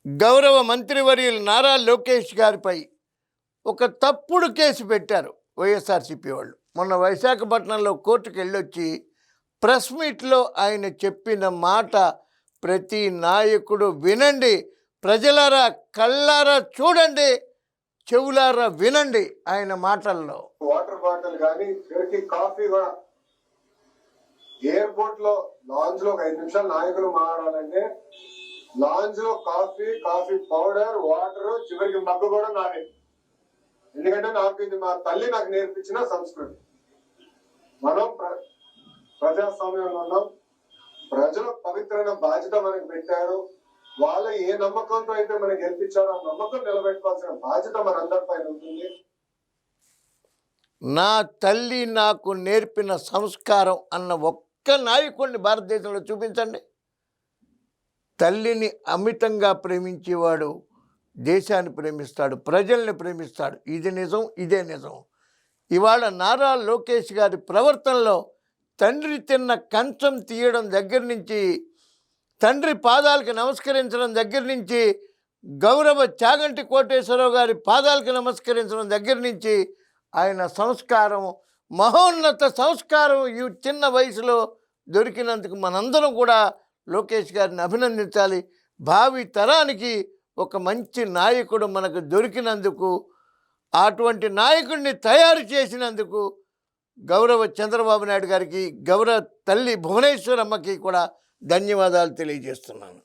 గౌరవ మంత్రివర్యులు నారా లోకేష్ గారిపై ఒక తప్పుడు కేసు పెట్టారు వైఎస్ఆర్సీపీ వాళ్ళు. మొన్న విశాఖపట్నంలో కోర్టుకు వెళ్ళొచ్చి ప్రెస్ మీట్లో ఆయన చెప్పిన మాట ప్రతి నాయకుడు వినండి, ప్రజలారా కళ్ళారా చూడండి, చెవులారా వినండి. ఆయన మాటల్లో వాటర్ బాటిల్ కానీ కాఫీ కూడా ఎయిర్పోర్ట్ లో లాంజ్ లో ఒక 5 నిమిషాలు నాయకులు మాట్లాడాలంటే లాంజ్ లో కాఫీ పౌడర్ వాటర్ చివరికి మగ్గు కూడా నానే. ఎందుకంటే నాకు ఇది మా తల్లి నాకు నేర్పించిన సంస్కృతి. మనం ప్రజాస్వామ్యంలో ఉన్నాం, ప్రజల పవిత్రమైన బాధ్యత మనకు పెట్టారు. వాళ్ళు ఏ నమ్మకంతో అయితే మనకు గెలిపించారో ఆ నమ్మకం నిలబెట్టుకోవాల్సిన బాధ్యత మనందరి పైన ఉంటుంది. నా తల్లి నాకు నేర్పిన సంస్కారం అన్న ఒక్క నాయకుడిని భారతదేశంలో చూపించండి. తల్లిని అమితంగా ప్రేమించేవాడు దేశాన్ని ప్రేమిస్తాడు, ప్రజల్ని ప్రేమిస్తాడు. ఇది నిజం, ఇదే నిజం. ఇవాళ నారా లోకేష్ గారి ప్రవర్తనలో తండ్రి తిన్న కంచం తీయడం దగ్గర నుంచి, తండ్రి పాదాలకు నమస్కరించడం దగ్గర నుంచి, గౌరవ చాగంటి కోటేశ్వరరావు గారి పాదాలకు నమస్కరించడం దగ్గర నుంచి ఆయన సంస్కారం, మహోన్నత సంస్కారం ఈ చిన్న వయసులో దొరికినందుకు మనందరం కూడా లోకేష్ గారిని అభినందించాలి. భావి తరానికి ఒక మంచి నాయకుడు మనకు దొరికినందుకు, అటువంటి నాయకుడిని తయారు చేసినందుకు గౌరవ చంద్రబాబు నాయుడు గారికి, గౌరవ తల్లి భువనేశ్వరమ్మకి కూడా ధన్యవాదాలు తెలియజేస్తున్నాను.